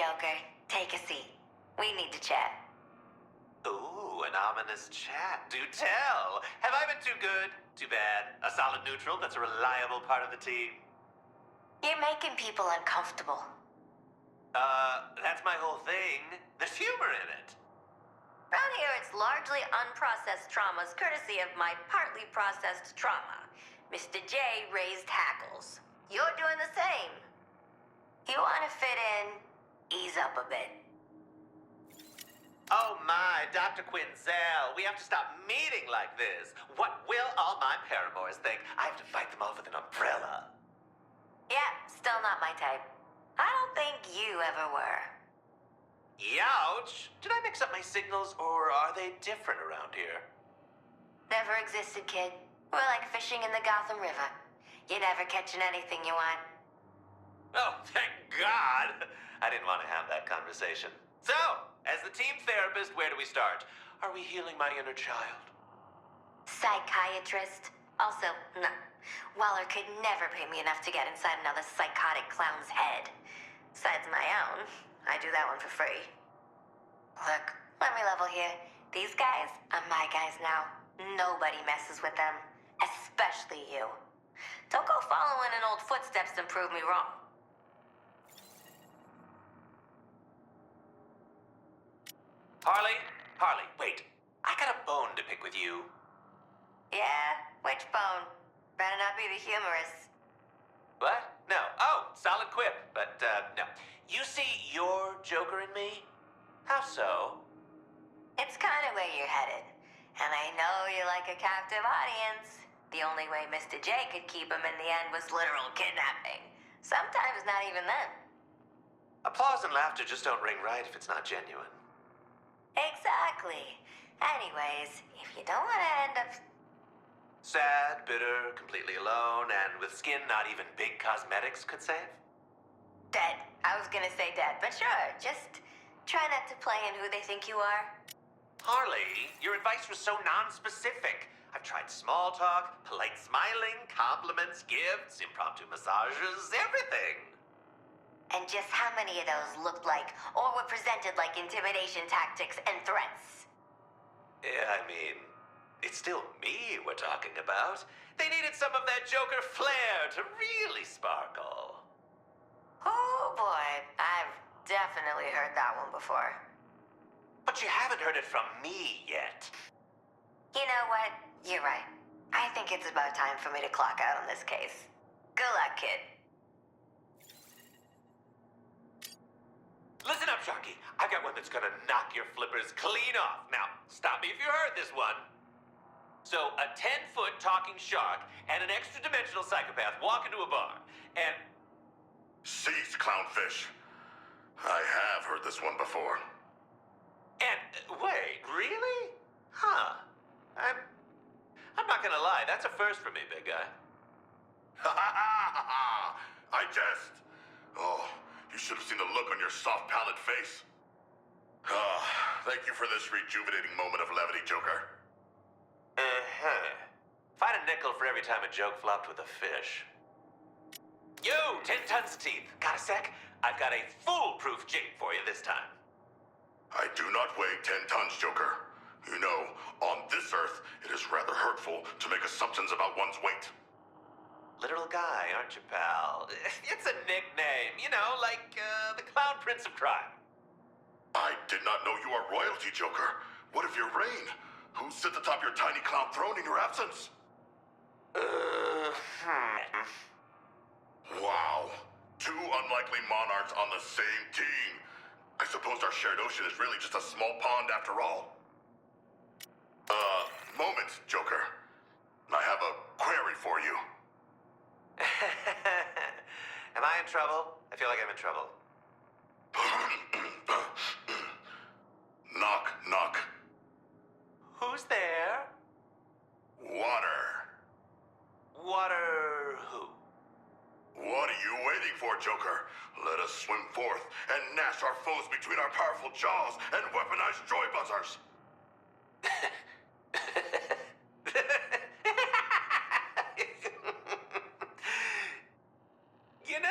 Joker. Take a seat. We need to chat. Ooh, an ominous chat. Do tell. Have I been too good? Too bad. A solid neutral that's a reliable part of the team. You're making people uncomfortable. That's my whole thing. There's humor in it. Around here, it's largely unprocessed traumas, courtesy of my partly processed trauma. Mr. J raised hackles. You're doing the same. You want to fit in? Ease up a bit. Oh my, Dr. Quinzel, we have to stop meeting like this. What will all my paramours think? I have to fight them off with an umbrella. Yeah, still not my type. I don't think you ever were. Youch! Did I mix up my signals, or are they different around here? Never existed, kid. We're like fishing in the Gotham River. You're never catching anything you want. Oh, thank God! I didn't want to have that conversation. So, as the team therapist, where do we start? Are we healing my inner child? Psychiatrist? Also, no. Waller could never pay me enough to get inside another psychotic clown's head. Besides my own, I do that one for free. Look, let me level here. These guys are my guys now. Nobody messes with them. Especially you. Don't go following in old footsteps and prove me wrong. Harley, wait. I got a bone to pick with you. Yeah? Which bone? Better not be the humorous. What? No. Oh, solid quip. But, no. You see your Joker in me? How so? It's kind of where you're headed. And I know you like a captive audience. The only way Mr. J could keep him in the end was literal kidnapping. Sometimes not even then. Applause and laughter just don't ring right if it's not genuine. Exactly. Anyways, if you don't want to end up... Sad, bitter, completely alone, and with skin not even big cosmetics could save? Dead. I was gonna say dead, but sure, just try not to play in who they think you are. Harley, your advice was so non-specific. I've tried small talk, polite smiling, compliments, gifts, impromptu massages, everything. And just how many of those looked like, or were presented like intimidation tactics and threats? Yeah, I mean, it's still me we're talking about. They needed some of that Joker flair to really sparkle. Oh boy, I've definitely heard that one before. But you haven't heard it from me yet. You know what? You're right. I think it's about time for me to clock out on this case. Good luck, kid. Listen up, Sharky. I've got one that's gonna knock your flippers clean off. Now, stop me if you heard this one. So, a 10-foot talking shark and an extra-dimensional psychopath walk into a bar, and... Cease, clownfish. I have heard this one before. And, wait, really? Huh. I'm not gonna lie, that's a first for me, big guy. Ha ha ha ha ha! I jest. Oh, you should have seen the look on your soft, pallid face. Thank you for this rejuvenating moment of levity, Joker. Uh-huh. Find a nickel for every time a joke flopped with a fish. Yo, 10 tons of teeth. Got a sec? I've got a foolproof jig for you this time. I do not weigh 10 tons, Joker. You know, on this earth, it is rather hurtful to make assumptions about one's weight. Literal guy, aren't you, pal? It's a nickname, you know, like, the Clown Prince of Crime. I did not know you are royalty, Joker. What of your reign? Who sits atop your tiny clown throne in your absence? Wow. Two unlikely monarchs on the same team. I suppose our shared ocean is really just a small pond after all. Moment, Joker. I have a query for you. Am I in trouble? I feel like I'm in trouble. Knock, knock. Who's there? Water. Water who? What are you waiting for, Joker? Let us swim forth and gnash our foes between our powerful jaws and weaponized joy buzzers. You know,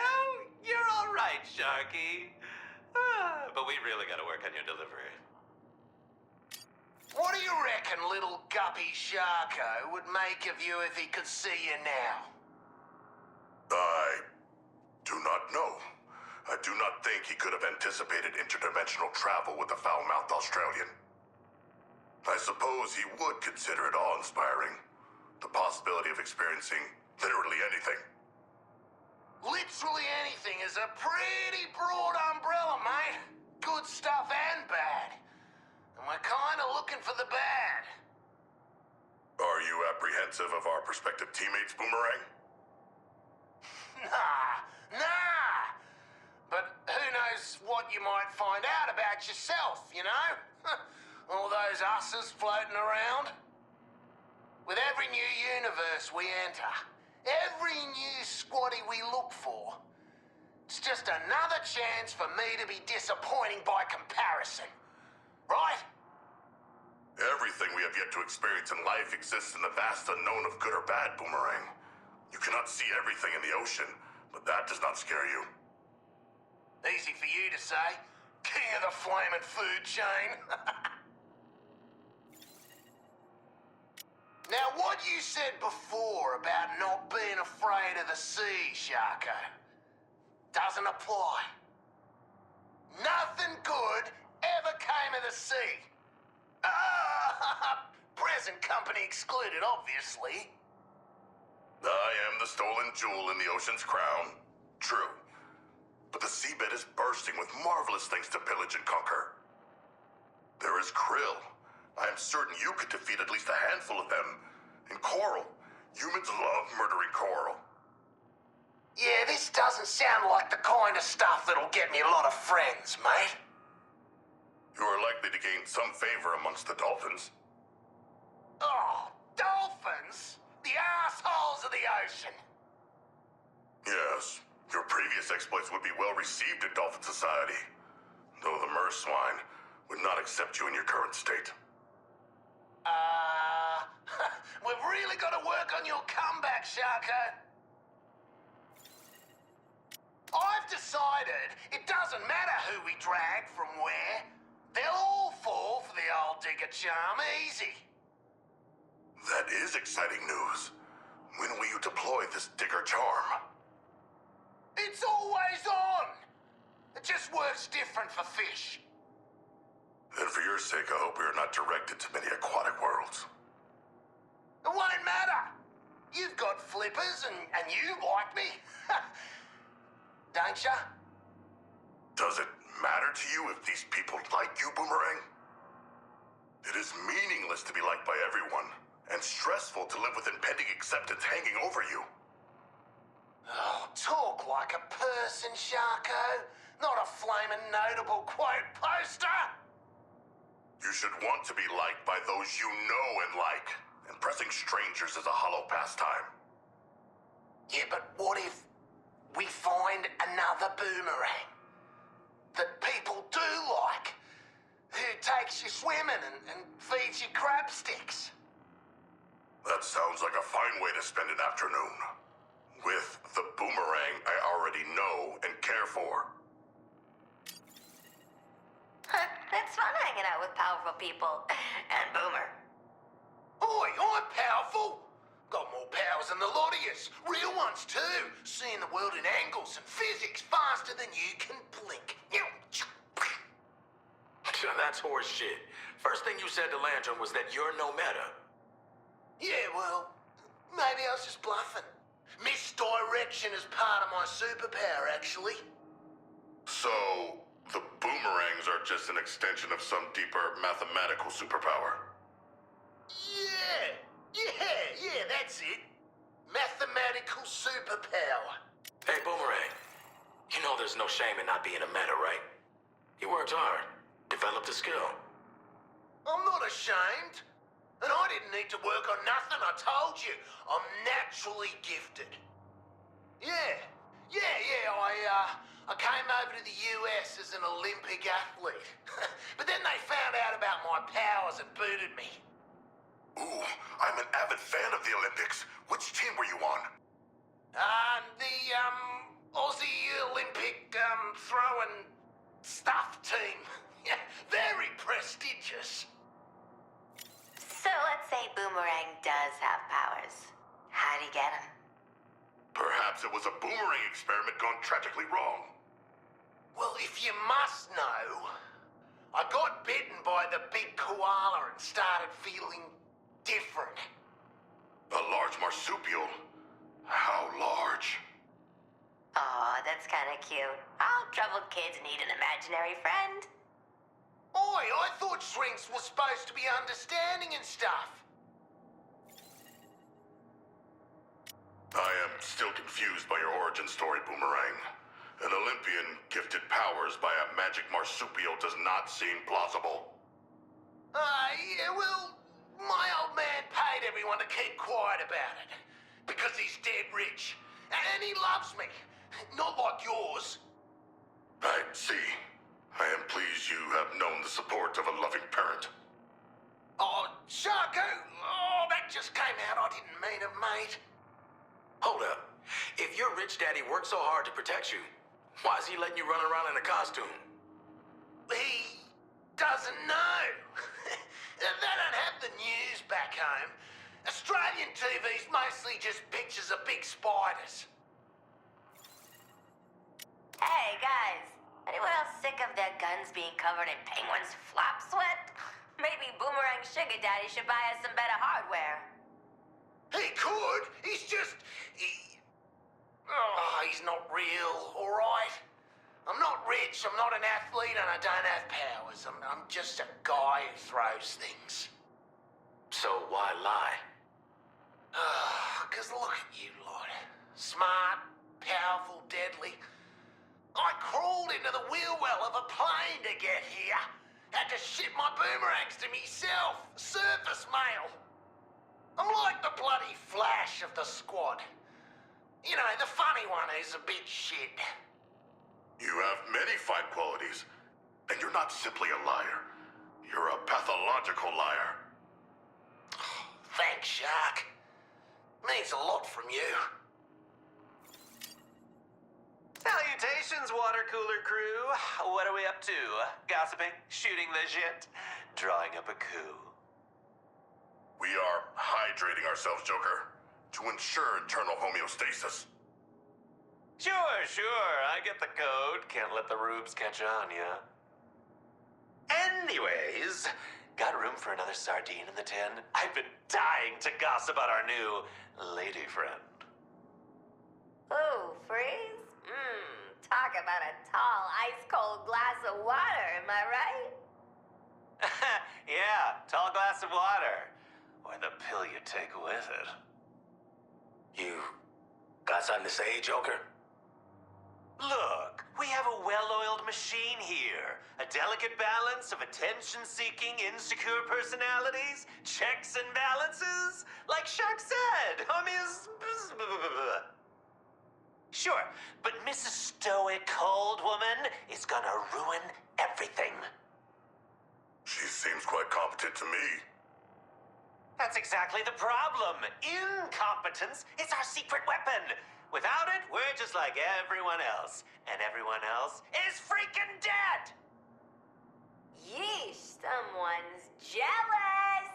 you're all right, Sharky. but we really gotta work on your delivery. What do you reckon little Guppy Sharko would make of you if he could see you now? I do not know. I do not think he could have anticipated interdimensional travel with the foul-mouthed Australian. I suppose he would consider it awe-inspiring. The possibility of experiencing literally anything. Literally anything is a pretty broad umbrella, mate. Good stuff and bad. And we're kind of looking for the bad. Are you apprehensive of our prospective teammates, Boomerang? Nah. But who knows what you might find out about yourself, you know? All those usses floating around. With every new universe we enter, every new squaddy we look for, it's just another chance for me to be disappointing by comparison. Right? Everything we have yet to experience in life exists in the vast unknown of good or bad, Boomerang. You cannot see everything in the ocean, but that does not scare you. Easy for you to say. King of the flaming food chain. Now, what you said before about not being afraid of the sea, Sharko, doesn't apply. Nothing good ever came of the sea. Present company excluded, obviously. I am the stolen jewel in the ocean's crown. True. But the seabed is bursting with marvelous things to pillage and conquer. There is Krill. I am certain you could defeat at least a handful of them. And Coral. Humans love murdering Coral. Yeah, this doesn't sound like the kind of stuff that'll get me a lot of friends, mate. You are likely to gain some favor amongst the dolphins. Oh, dolphins? The assholes of the ocean. Yes, your previous exploits would be well received in dolphin society. Though the mer swine would not accept you in your current state. We've really got to work on your comeback, Sharko. I've decided it doesn't matter who we drag from where. They'll all fall for the old digger charm easy. That is exciting news. When will you deploy this digger charm? It's always on. It just works different for fish. Then for your sake, I hope we are not directed to many aquatic worlds. It won't matter. You've got flippers and you like me. Don't ya? Does it matter to you if these people like you, Boomerang? It is meaningless to be liked by everyone, and stressful to live with impending acceptance hanging over you. Oh, talk like a person, Sharko. Not a flaming notable quote poster. You should want to be liked by those you know and like. Impressing strangers is a hollow pastime. Yeah, but what if we find another Boomerang that people do like, who takes you swimming and feeds you crab sticks? That sounds like a fine way to spend an afternoon. With the Boomerang I already know and care for. It's fun hanging out with powerful people. And Boomer. Oi, I'm powerful. Got more powers than the lot of yous. Real ones, too. Seeing the world in angles and physics faster than you can blink. That's horse shit. First thing you said to Lantern was that you're no meta. Yeah, well, maybe I was just bluffing. Misdirection is part of my superpower, actually. So, the Boomerangs are just an extension of some deeper mathematical superpower. Yeah, that's it. Mathematical superpower. Hey, Boomerang. You know there's no shame in not being a meta, right? You worked hard. Developed a skill. I'm not ashamed. And I didn't need to work on nothing, I told you. I'm naturally gifted. Yeah, I came over to the US as an Olympic athlete. But then they found out about my powers and booted me. Ooh, I'm an avid fan of the Olympics. Which team were you on? The Aussie Olympic throwing stuff team. was a boomerang experiment gone tragically wrong. Well, if you must know, I got bitten by the big koala and started feeling different. A large marsupial? How large? Aw, that's kinda cute. All troubled kids need an imaginary friend. Oi, I thought shrinks were supposed to be understanding and stuff. I am still confused by your origin story, Boomerang. An Olympian gifted powers by a magic marsupial does not seem plausible. Yeah, well, my old man paid everyone to keep quiet about it. Because he's dead rich. And he loves me. Not like yours. I see. I am pleased you have known the support of a loving parent. Oh, Sharko! Oh, that just came out. I didn't mean it, mate. Hold up. If your rich daddy worked so hard to protect you, why is he letting you run around in a costume? He doesn't know. They don't have the news back home. Australian TV's mostly just pictures of big spiders. Hey, guys. Anyone else sick of their guns being covered in penguins' flop sweat? Maybe Boomerang Sugar Daddy should buy us some better hardware. He could. He's just... he's not real, all right? I'm not rich, I'm not an athlete, and I don't have powers. I'm just a guy who throws things. So why lie? Because look at you lot. Smart, powerful, deadly. I crawled into the wheel well of a plane to get here. Had to ship my boomerangs to myself. Surface mail. I'm like the bloody Flash of the squad. You know, the funny one who's a bit shit. You have many fine qualities, and you're not simply a liar. You're a pathological liar. Thanks, Shark. Means a lot from you. Salutations, water cooler crew. What are we up to? Gossiping? Shooting the shit? Drawing up a coup? We are hydrating ourselves, Joker, to ensure internal homeostasis. Sure. I get the code. Can't let the rubes catch on ya. Anyways, got room for another sardine in the tin? I've been dying to gossip about our new lady friend. Ooh, freeze? Talk about a tall, ice-cold glass of water, am I right? Yeah, tall glass of water. Or the pill you take with it. You got something to say, Joker? Look, we have a well-oiled machine here. A delicate balance of attention-seeking, insecure personalities, checks and balances. Like Shark said, homies. Sure, but Mrs. Stoic Cold Woman is gonna ruin everything. She seems quite competent to me. That's exactly the problem. Incompetence is our secret weapon. Without it, we're just like everyone else. And everyone else is freaking dead! Yeesh, someone's jealous.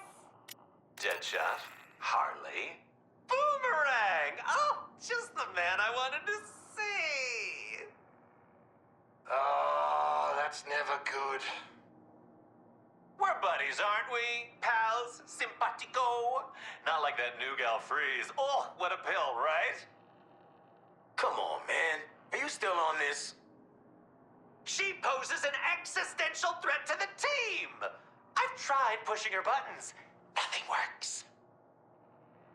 Deadshot, Harley, Boomerang! Oh, just the man I wanted to see! Oh, that's never good. We're buddies, aren't we? Pals? Simpatico? Not like that new gal Freeze. Oh, what a pill, right? Come on, man. Are you still on this? She poses an existential threat to the team! I've tried pushing her buttons. Nothing works.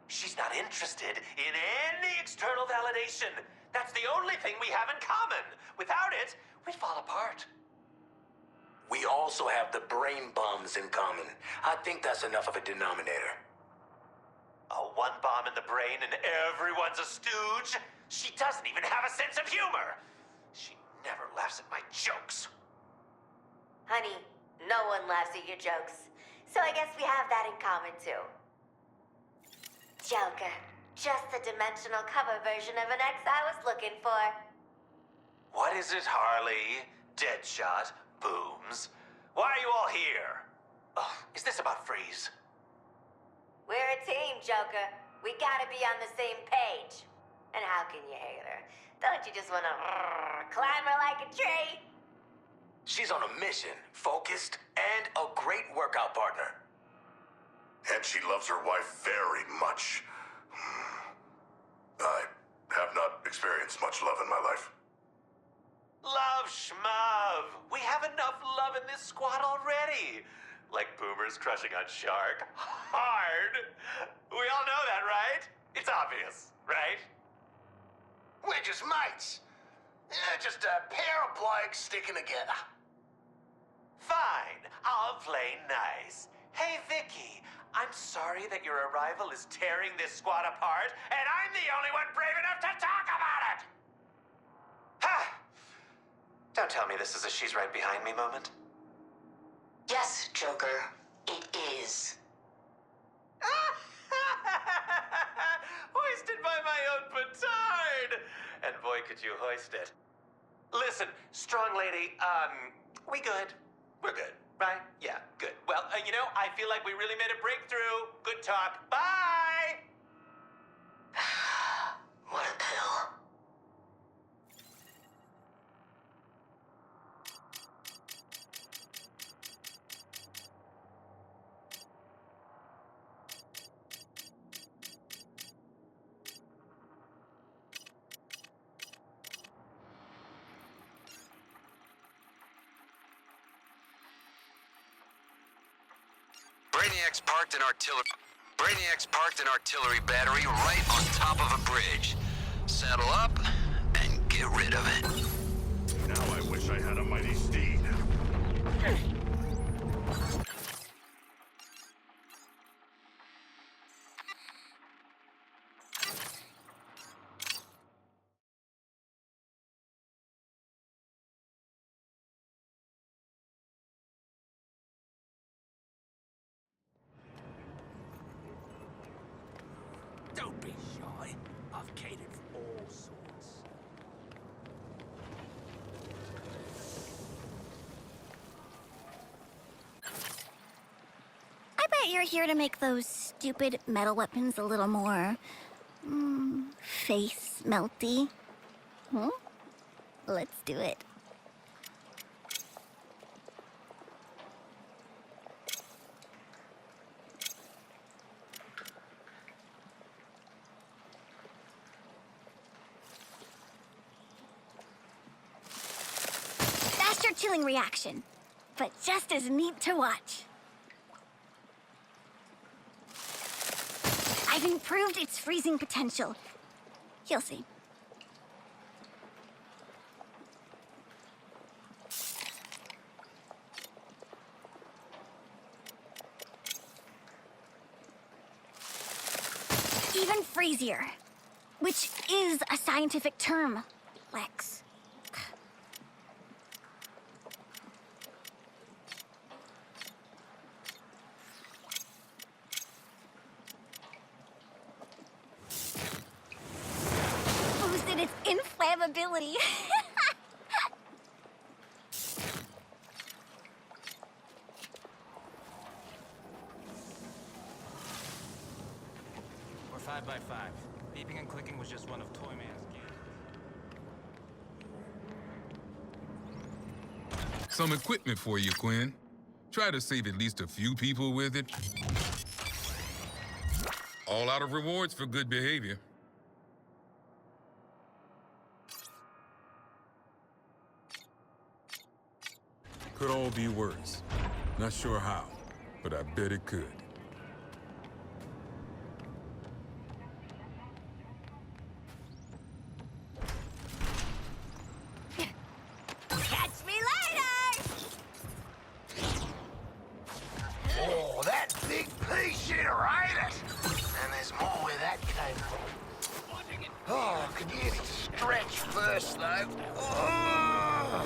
She's not interested in any external validation. That's the only thing we have in common. Without it, we'd fall apart. We also have the brain bombs in common. I think that's enough of a denominator. A one bomb in the brain and everyone's a stooge? She doesn't even have a sense of humor. She never laughs at my jokes. Honey, no one laughs at your jokes. So I guess we have that in common too. Joker. Just the dimensional cover version of an ex I was looking for. What is it, Harley? Deadshot? Booms? Why are you all here? Oh, is this about Freeze? We're a team, Joker. We gotta be on the same page. And how can you hate her? Don't you just wanna climb her like a tree? She's on a mission, focused, and a great workout partner. And she loves her wife very much. I have not experienced much love in my life. Love, schmov. We have enough love in this squad already. Like Boomer's crushing on Shark. Hard. We all know that, right? It's obvious, right? We're just mates. Yeah, just a pair of blokes sticking together. Fine. I'll play nice. Hey, Vicky. I'm sorry that your arrival is tearing this squad apart, and I'm the only one brave enough to talk about it! Ha! Don't tell me this is a she's right behind me moment. Yes, Joker, it is. Hoisted by my own petard! And boy, could you hoist it. Listen, strong lady, we good? We're good, right? Yeah, good. Well, you know, I feel like we really made a breakthrough. Good talk. Bye! What a pill. Brainiac's parked an artillery battery right on top of a bridge. Saddle up and get rid of it. Now I wish I had a mighty steed. Don't be shy. I've catered for all sorts. I bet you're here to make those stupid metal weapons a little more... face melty. Hmm? Let's do it. Faster chilling reaction, but just as neat to watch. I've improved its freezing potential. You'll see. Even freezier, which is a scientific term, Lex. Boosted its inflammability. We're 5 by 5. Beeping and clicking was just one of Toyman's games. Some equipment for you, Quinn. Try to save at least a few people with it. All out of rewards for good behavior. Could all be worse. Not sure how, but I bet it could. Catch me later! Oh, that big piece should have ate it. And there's more where that came from. Oh, could use to stretch first, though. Oh.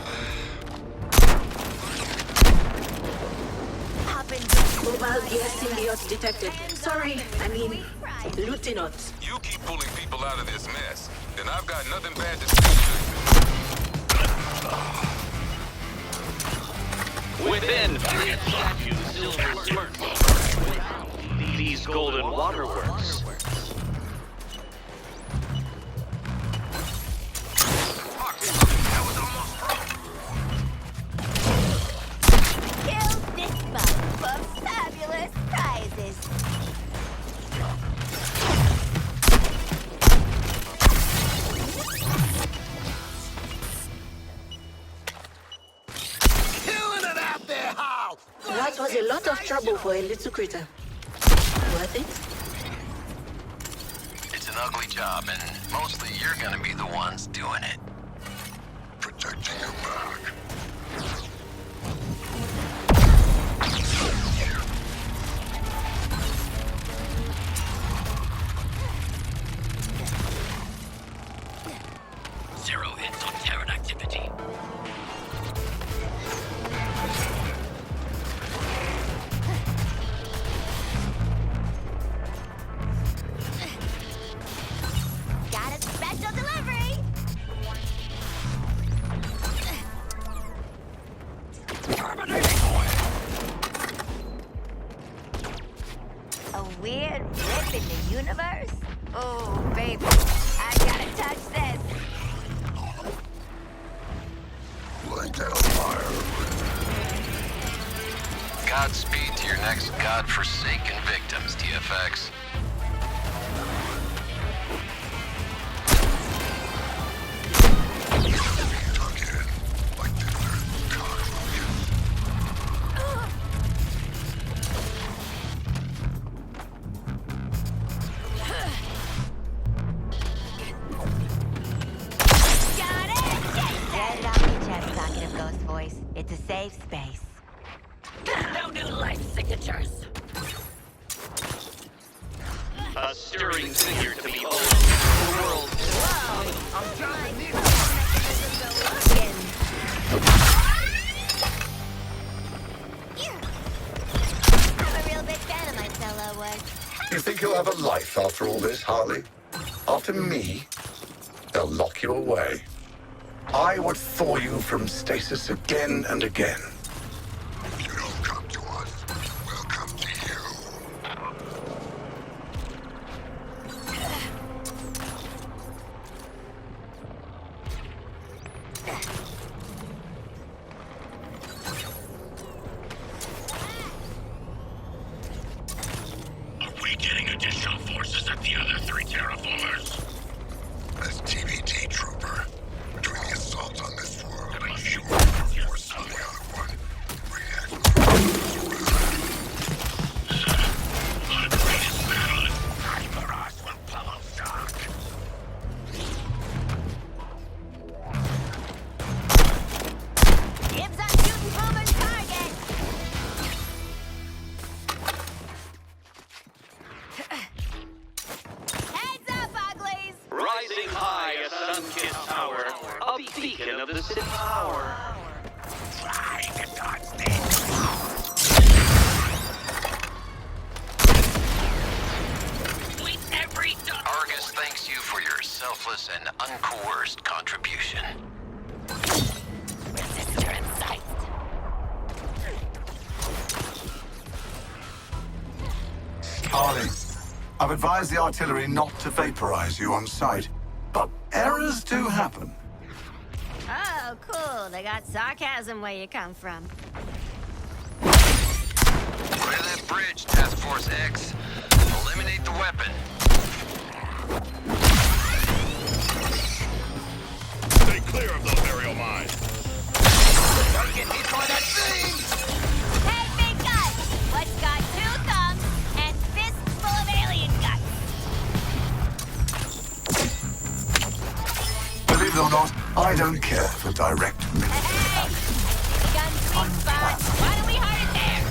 Mobile gas symbiote detected. Sorry, I mean, Lieutenant. You keep pulling people out of this mess, then I've got nothing bad to say to you. Within Silver Smirk. These golden waterworks. That was a lot of trouble for a little critter. Worth it? It's an ugly job, and mostly you're gonna be the ones doing it. Protecting your back. Zero hits on Terran activity. Got a special delivery! A weird rip in the universe? Oh, baby, I gotta touch this. Lay down fire. Godspeed to your next godforsaken victims, TFX. Tuck in like Diddler cockroaches. Got it! Get it off your chest, talkative ghost voice. It's a safe space. No new life signatures. A stirring figure to behold. The world. I'm a real big fan of my solo work. You think you'll have a life after all this, Harley? After me, they'll lock you away. I would thaw you from stasis again and again. You don't come to us, we'll come to you. Are we getting additional forces at the other 3 terraformers? As TBT trooper, during the assault on this world, I'm sure your force on the other one react. Our greatest battle is Hyperos will follow shock. Dibs on shooting Boomer's target. Heads up, uglies! Rising high a sun-kissed tower, a beacon of the Sith power. Try to dodge this. With every Argus thanks you for your selfless and uncoerced contribution. Resistor in sight. Harley, I've advised the artillery not to vaporize you on sight, but errors do happen. Oh, cool. They got sarcasm where you come from. Clear that bridge, Task Force X. Eliminate the weapon. Stay clear of those aerial mines. Don't get hit by that thing! Hey, big guy! What's got 2 thumbs and fists full of alien guts? Believe it or not, I don't care for direct military. Hey! Gun sweet spot. Why don't we hide it there?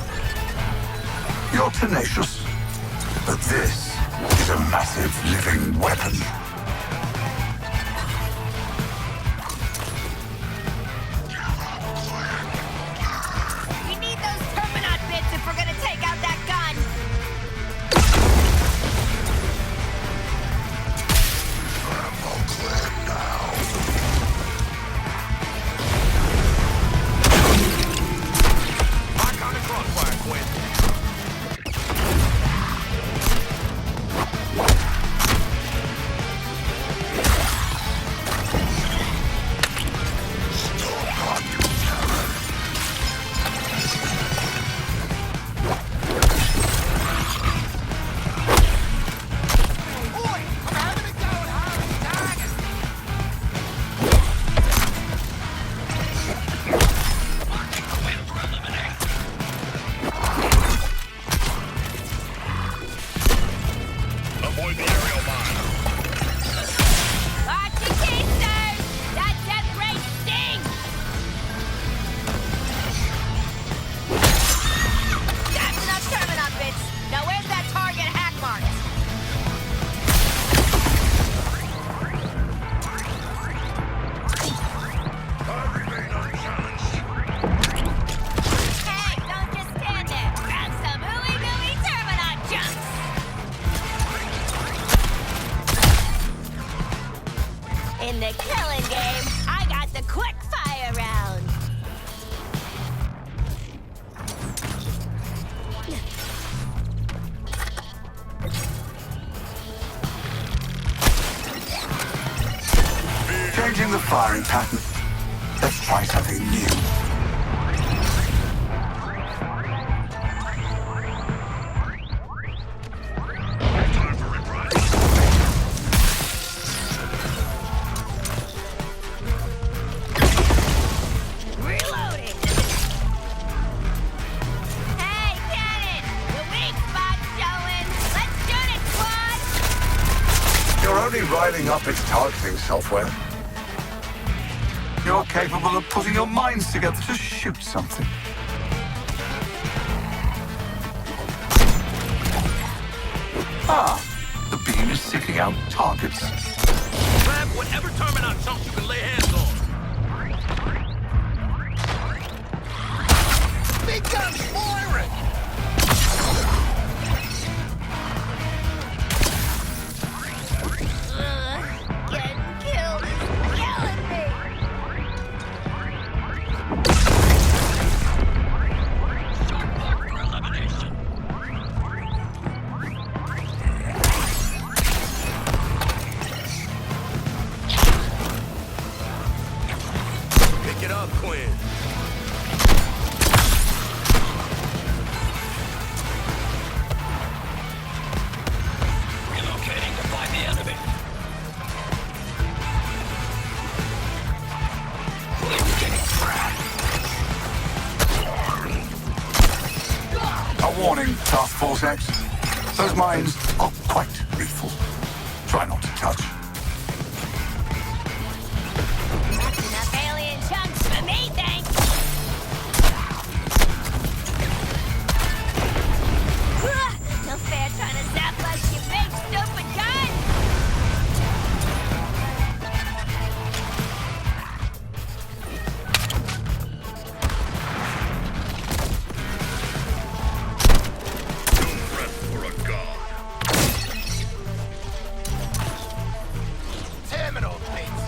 You're tenacious, but this is a massive living weapon. We need those Terminaut bits if we're gonna take out that gun. All clear now. Back on the crossfire, Quinn. firing pattern. Let's try something new. Reloading! Hey, cannon! The weak spot's showing! Let's shoot it, squad! You're only riling up its targeting software. You're capable of putting your minds together to shoot something. Ah, the beam is seeking out targets. Grab whatever Terminaut chunk you can lay hands on. Big gun's firing! Getting killed is killing me! Pick it up, Quinn. Relocating to find the enemy. A warning, Task Force X. Those mines are quite lethal. Try not to touch. That's enough alien chunks for me, thanks! No fair trying to zap us, you big stupid gun! Breath for a god. Terminal bits.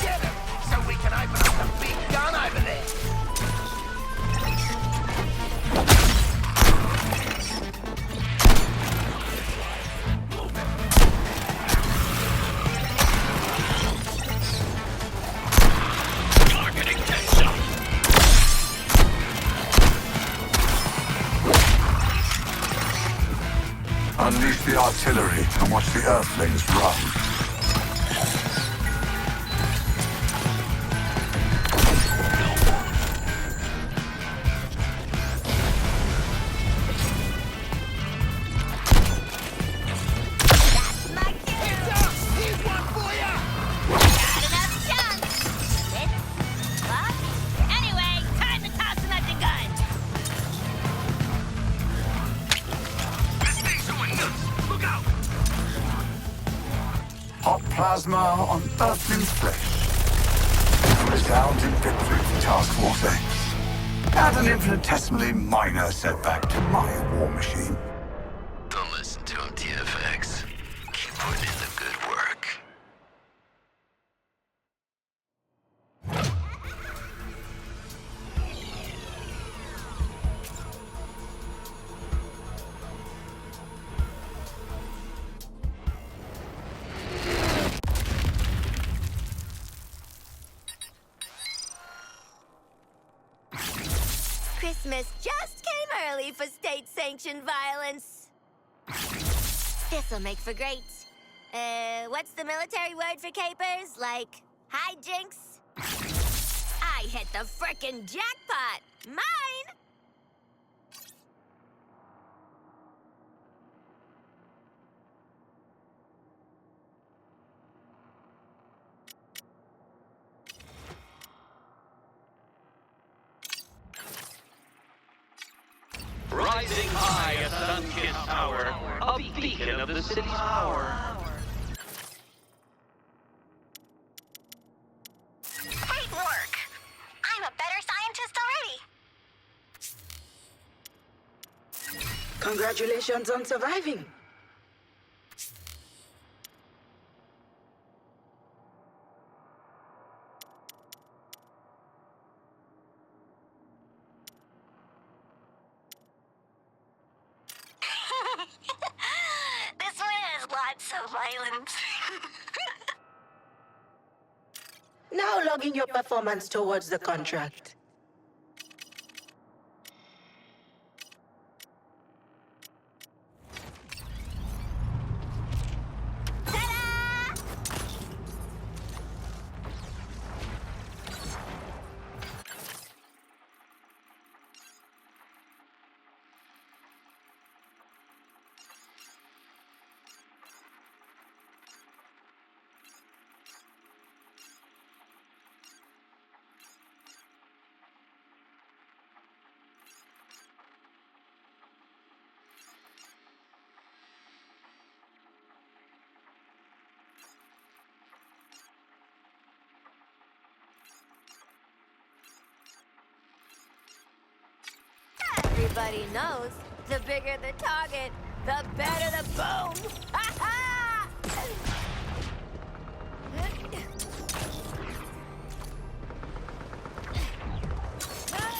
Get 'em, so we can open up the big gun over there. Targeting tension. Unleash the artillery and watch the Earthlings run. That's my cue! Here's one for ya! Got enough chunks! It's locked. Anyway, time to toss him at the gun! This thing's going nuts. Look out. Hot plasma on Earthling flesh. Resounding victory for Task Force X. And an infinitesimally minor setback to my war machine. Don't listen to him, TFX. Keep putting in the good work. Christmas just came early for state-sanctioned violence. This'll make for great. What's the military word for capers? Like, hijinks? I hit the frickin' jackpot! Mine! Rising high at Sunkist Tower, a beacon of the city's power. Great work! I'm a better scientist already. Congratulations on surviving. This one has lots of violence. Now logging your performance towards the contract. Everybody knows, the bigger the target, the better the boom! Ha ha!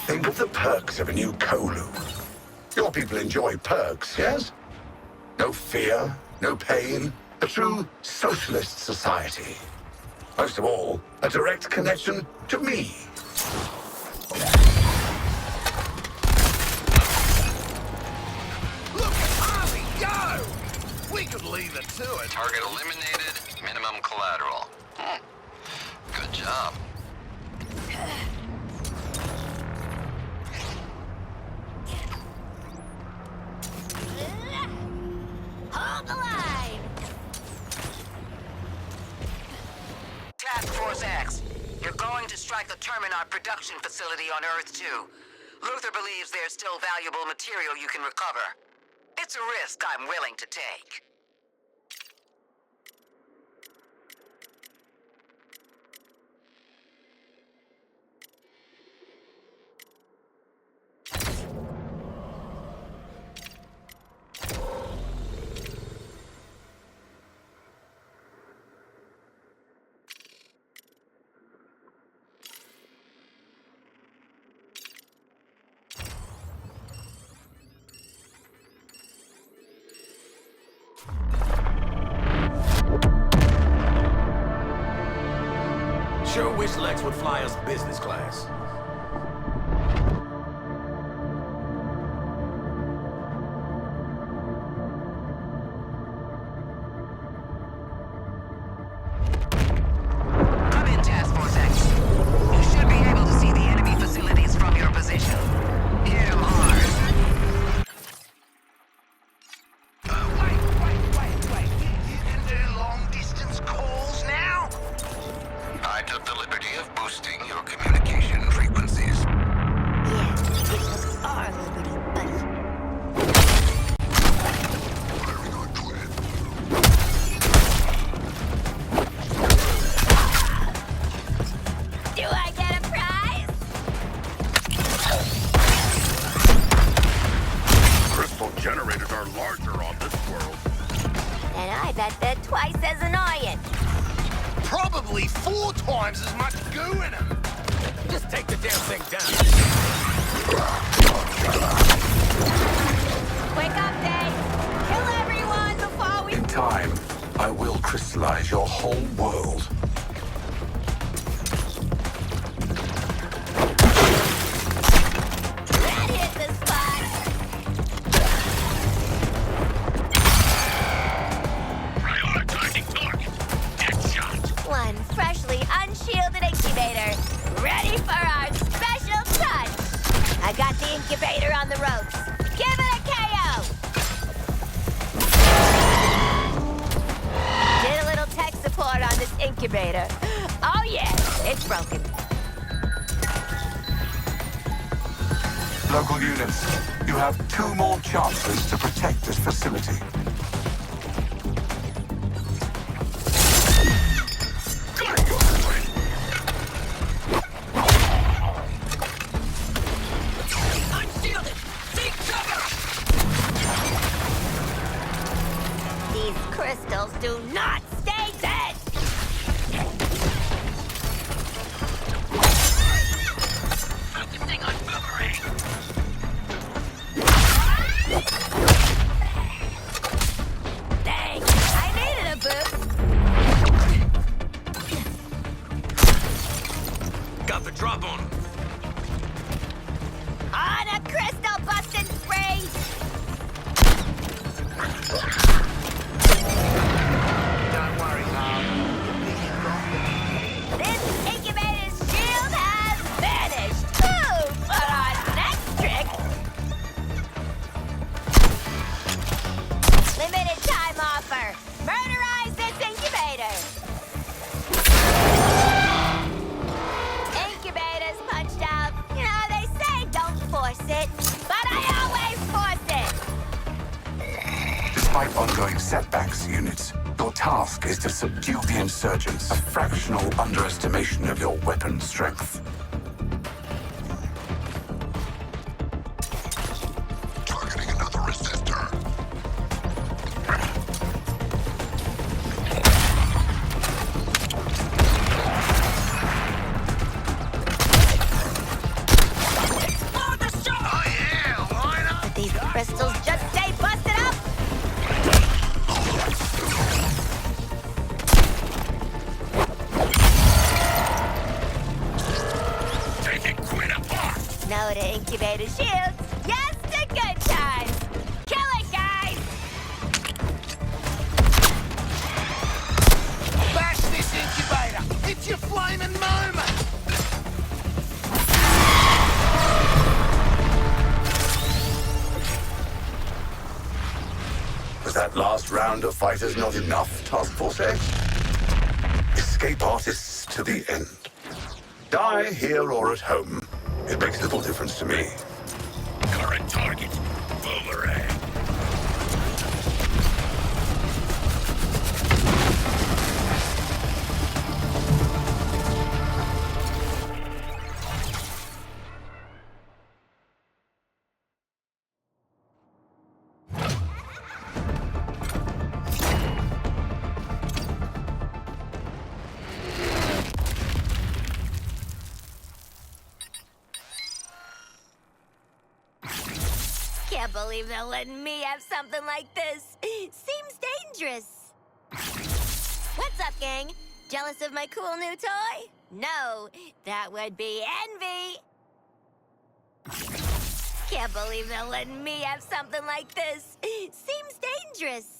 Think of the perks of a new Kolu. Your people enjoy perks, yes? No fear, no pain. A true socialist society. Most of all, a direct connection to me. Look at Harvey go! We could leave it to it. Target eliminated, minimum collateral. Good job. Hold the line! Task Force X, you're going to strike the Terminot production facility on Earth 2. Luther believes there's still valuable material you can recover. It's a risk I'm willing to take. Sure wish Lex would fly us business class. Come in, Task Force X. You should be able to see the enemy facilities from your position. Hit 'em hard. Wait. You can do long-distance calls now? I took the liberty of boosting your communication frequencies. Yeah, it took our liberty, buddy. Do I get a prize? Crystal generators are larger on this world. And I bet they're twice as annoying. Probably 4 times as much goo in them. Just take the damn thing down. Quick update! Kill everyone before we... In time, I will crystallize your whole world. That hit the spot! Prioritizing target. Headshot. One freshly unshielded incubator, ready for our special touch! I got the incubator on the ropes. Give it a KO! Did a little tech support on this incubator. Oh yeah, it's broken. Local units, you have 2 more chances to protect this facility. These crystals do not stay dead! Focusing on boomerang. Thanks, I needed a boost. Despite ongoing setbacks, units, your task is to subdue the insurgents, a fractional underestimation of your weapon strength. Targeting another resistor. But these crystals just stay busted up! Taking Quinn apart! No to incubator shields. Yes to good times. Kill it, guys! Bash this incubator! It's your flaming moment! Was that last round of fighters not enough, Task Force X? Escape artists to the end. Die here or at home. It makes little difference to me. Current target, Boomerang. Can't believe they're letting me have something like this. Seems dangerous. What's up, gang? Jealous of my cool new toy? No, that would be envy. Can't believe they're letting me have something like this. Seems dangerous.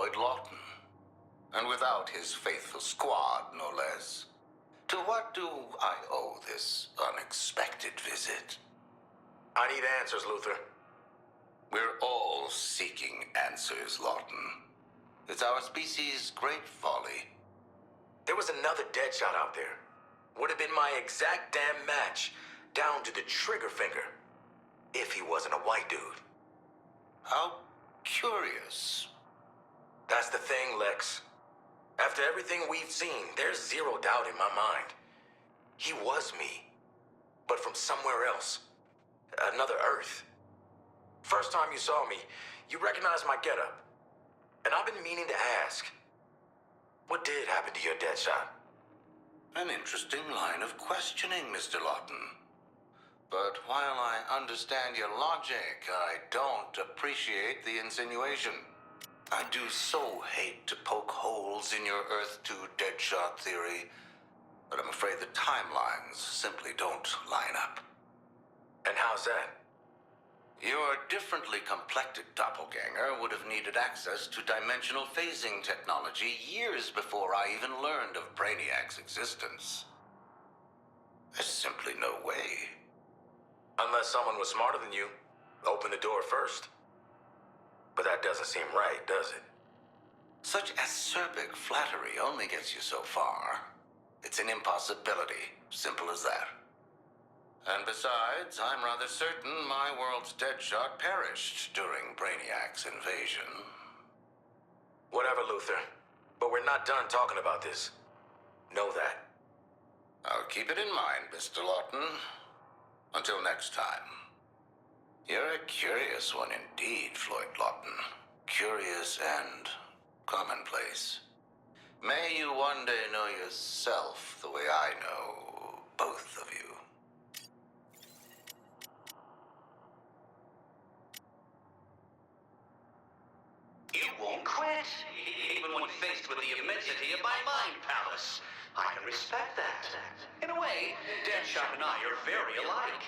Floyd Lawton. And without his faithful squad, no less. To what do I owe this unexpected visit? I need answers, Luther. We're all seeking answers, Lawton. It's our species' great folly. There was another Deadshot out there. Would have been my exact damn match, down to the trigger finger. If he wasn't a white dude. How curious. That's the thing, Lex. After everything we've seen, there's zero doubt in my mind. He was me. But from somewhere else. Another Earth. First time you saw me, you recognized my getup. And I've been meaning to ask, what did happen to your Deadshot? An interesting line of questioning, Mr. Lawton. But while I understand your logic, I don't appreciate the insinuation. I do so hate to poke holes in your Earth 2 Deadshot theory, but I'm afraid the timelines simply don't line up. And how's that? Your differently complected doppelganger would have needed access to dimensional phasing technology years before I even learned of Brainiac's existence. There's simply no way. Unless someone was smarter than you, open the door first. But that doesn't seem right, does it? Such acerbic flattery only gets you so far. It's an impossibility, simple as that. And besides, I'm rather certain my world's Deadshot perished during Brainiac's invasion. Whatever, Luther. But we're not done talking about this. Know that. I'll keep it in mind, Mr. Lawton. Until next time. You're a curious one indeed, Floyd Lawton. Curious and commonplace. May you one day know yourself the way I know both of you. You won't quit, even when faced with the immensity of my mind palace. I can respect that. In a way, Deadshot and I are very alike.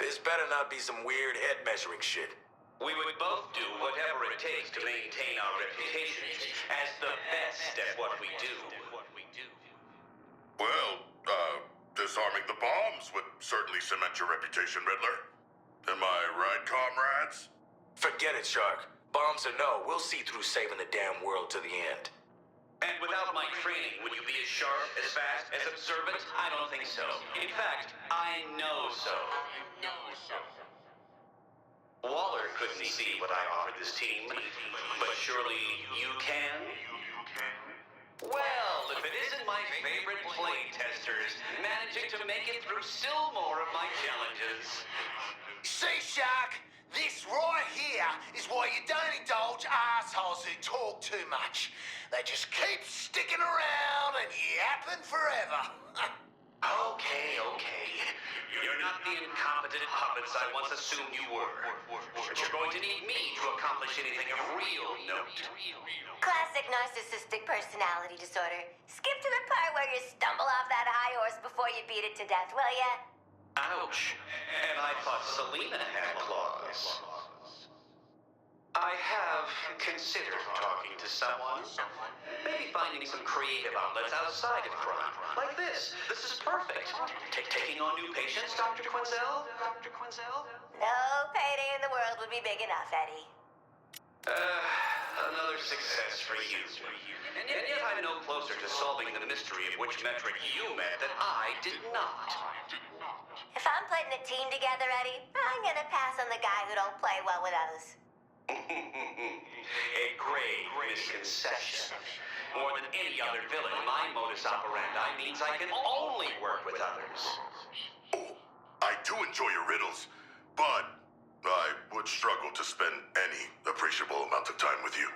This better not be some weird head measuring shit. We would both do whatever it takes to maintain our reputations as the best at what we do. Well, disarming the bombs would certainly cement your reputation, Riddler. Am I right, comrades? Forget it, Shark. Bombs or no, we'll see through saving the damn world to the end. And without my training, would you be as sharp, as fast, as observant? I don't think so. In fact, I know so. Waller couldn't see what I offered this team, but surely you can? Well, if it isn't my favorite playtesters managing to make it through still more of my challenges. See, Shark? This right here is why you don't indulge assholes who talk too much. They just keep sticking around and yapping forever. Okay. You're not the incompetent puppets I once assumed you were. But you're going to need me to accomplish anything of real note. Classic narcissistic personality disorder. Skip to the part where you stumble off that high horse before you beat it to death, will ya? Ouch. And I thought Selena had claws. I have considered talking to someone. Maybe finding some creative outlets outside of crime. Like this. This is perfect. Taking on new patients, Dr. Quinzel? No payday in the world would be big enough, Eddie. Another success for you. And yet I'm no closer to solving the mystery of which metric you met that I did not. If I'm putting a team together, Eddie, I'm gonna pass on the guy who don't play well with others. A grave misconception. More than any other villain, my modus operandi means I can only work with others. Oh, I do enjoy your riddles, but I would struggle to spend any appreciable amount of time with you.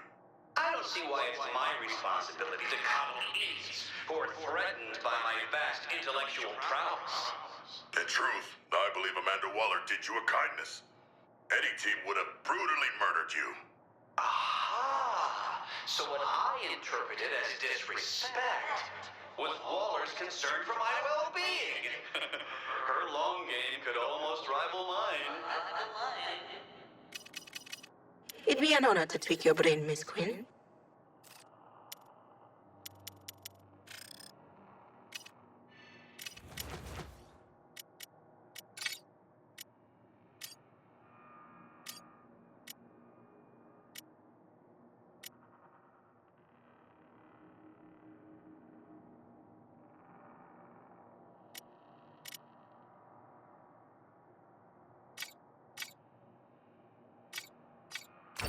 I don't see why it's my responsibility to coddle idiots who are threatened by my vast intellectual prowess. In truth, I believe Amanda Waller did you a kindness. Any team would have brutally murdered you. Aha! So what I interpreted as disrespect was Waller's concern for my well-being. Her long game could almost rival mine. It'd be an honor to pick your brain, Miss Quinn.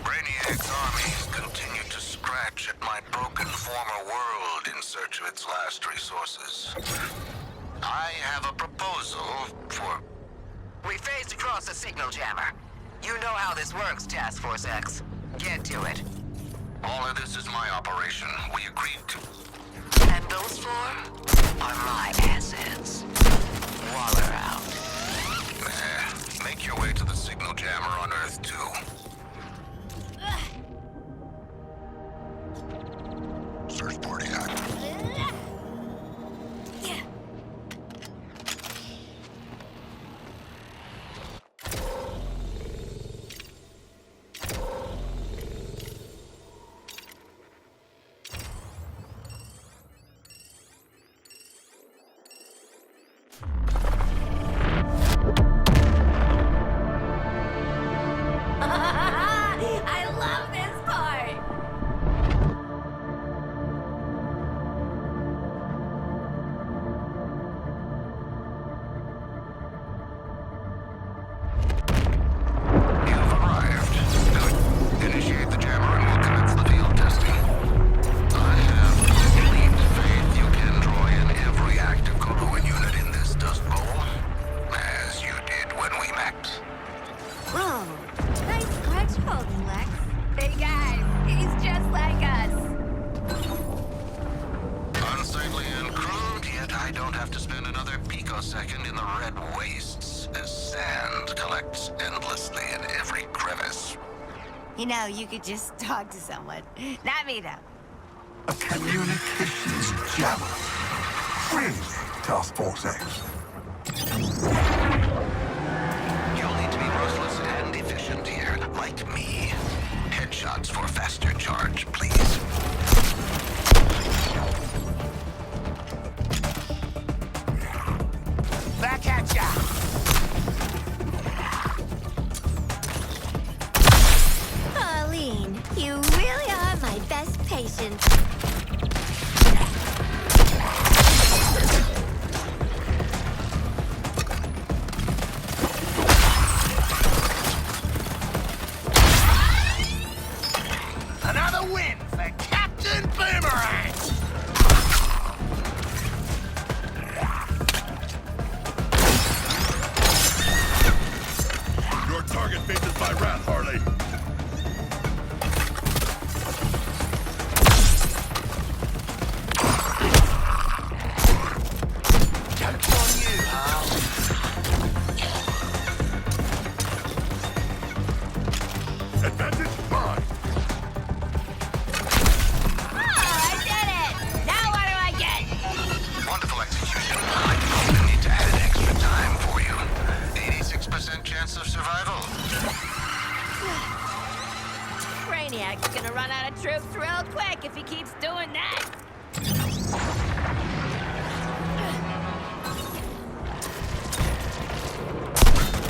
Brainiac's armies continue to scratch at my broken former world in search of its last resources. I have a proposal for... We phased across the signal jammer. You know how this works, Task Force X. Get to it. All of this is my operation. We agreed to... And those four are my assets. Waller out. Make your way to the signal jammer on Earth 2. Search party active. I love this part! You've arrived. Good. Initiate the jammer and we'll commence the field testing. I have complete faith you can draw in every active Coluan unit in this Dust Bowl, as you did when we met. Whoa, nice clutch holding, Lex. Hey guys, he's just like us. Unsightly and crude, yet I don't have to spend another picosecond in the red wastes as sand collects endlessly in every crevice. You know, you could just talk to someone. Not me, though. A communications jammer. Really, Task Force X. You'll need to be ruthless and efficient here, like me. Headshots for faster charge, please. Back at ya! Pauline, you really are my best patient. Another win for Captain Boomerang! Your target faces my wrath, Harley. Joke's on you, Hal. Advantage mine. Oh, I did it! Now what do I get? Wonderful execution. I even need to add an extra time for you. 86% chance of survival. Brainiac's gonna run out of troops real quick if he keeps doing that.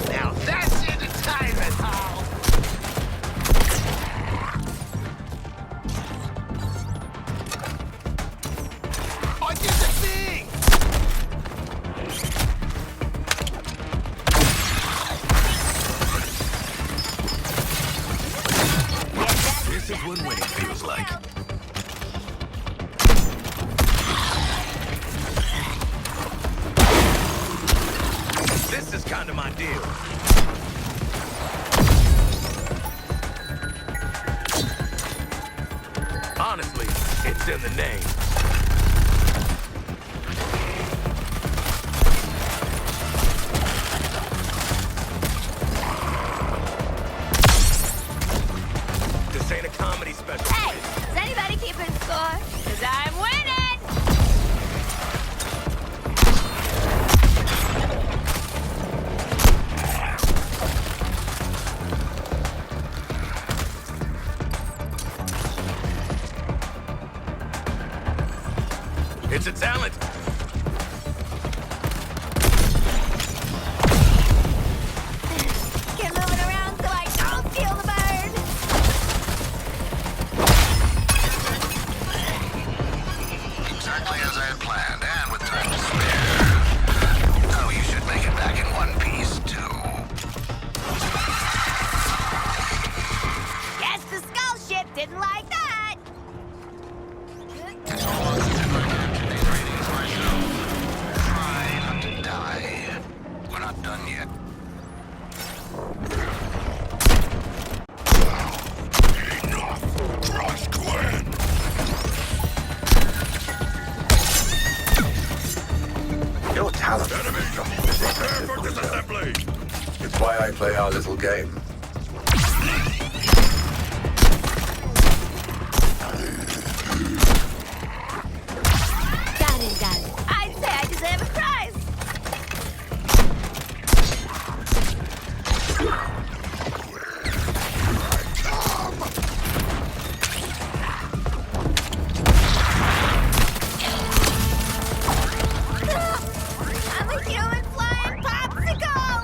Now that's entertainment, Hal. I did the thing! This is what winning feels like. This is kind of my deal. Honestly, it's in the name. This ain't a comedy special. Hey, is anybody keeping score? Cause I'm winning! It's a talent. Get moving around so I don't feel the burn. Exactly as I had planned, and with time to spare. Oh, you should make it back in one piece, too. Guess the skull ship didn't like that. Try not to die. We're not done yet. Rush Gwen! Your talent. Enemy! Prepare for disassembly! It's why I play our little game. Got it, got it. I'd say I deserve a prize. I'm a human flying popsicle!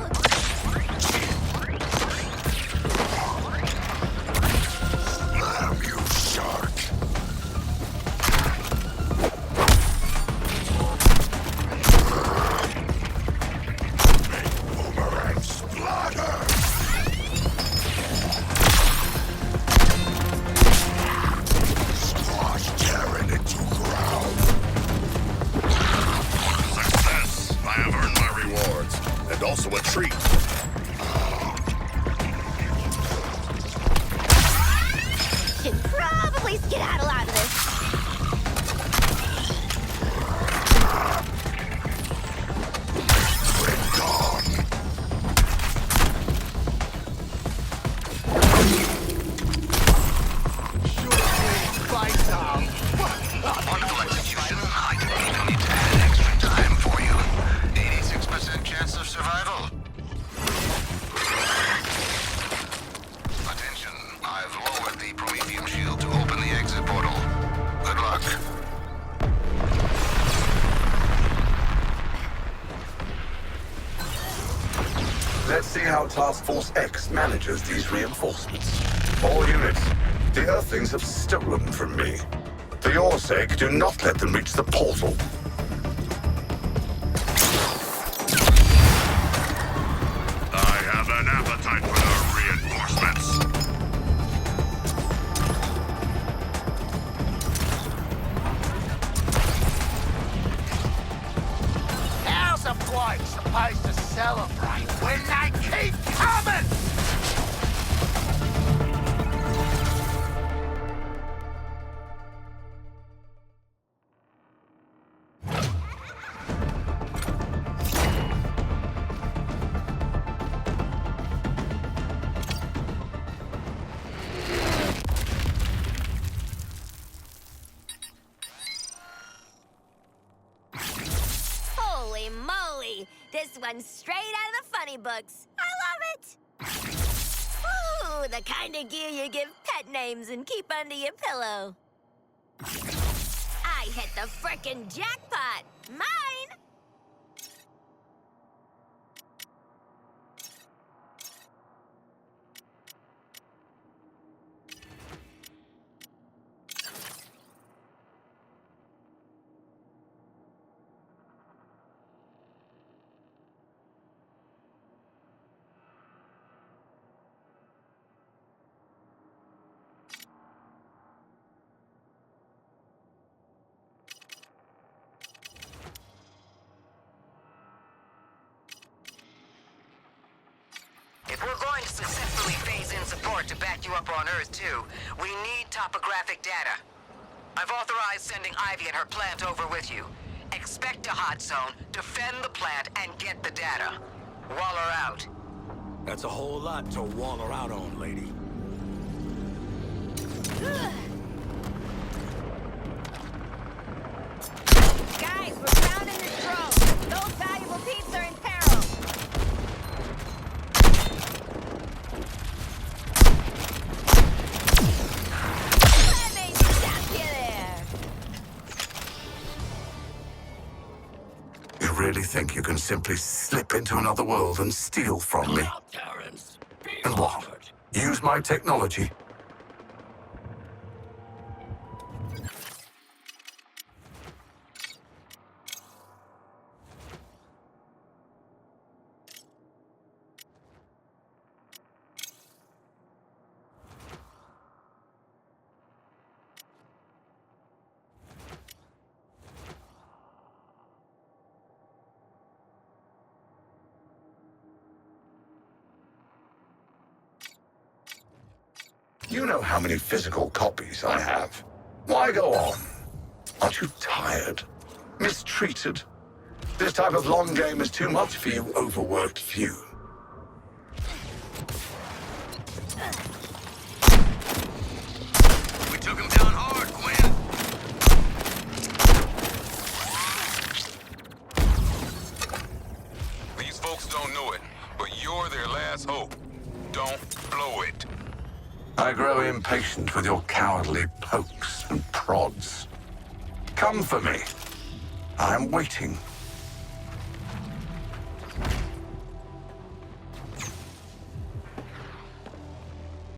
Slam, you shark! Boomerang splatter! Squash tearing into ground! Success! I have earned my rewards. And also a treat. Should probably skedaddle out of this. Wonderful execution. I didn't even need to add extra time for you. 86% chance of survival. Attention. I've lowered the Prometheum shield to open the exit portal. Good luck. Let's see how Task Force X manages these reinforcements. All units, the Earthlings have stolen from me. For your sake, do not let them reach the portal. I have an appetite for the reinforcements. How's a bloke supposed to celebrate when they keep coming? Holy moly! This one's straight out of the funny books. I love it! Ooh, the kind of gear you give pet names and keep under your pillow. I hit the frickin' jackpot! Mine! If we're going to successfully phase in support to back you up on Earth, too, we need topographic data. I've authorized sending Ivy and her plant over with you. Expect a hot zone, defend the plant, and get the data. Waller out. That's a whole lot to wall her out on, lady. Guys, we're grounding this drone. Those valuable peeps are in peril. Let me stop you there. really think you can simply slip into another world and steal from me? And what? Use my technology? You know how many physical copies I have. Why go on? Aren't you tired? Mistreated? This type of long game is too much for you overworked few. We took him down hard, Gwen. These folks don't know it, but you're their last hope. Don't blow it. I grow impatient with your cowardly pokes and prods. Come for me. I'm waiting.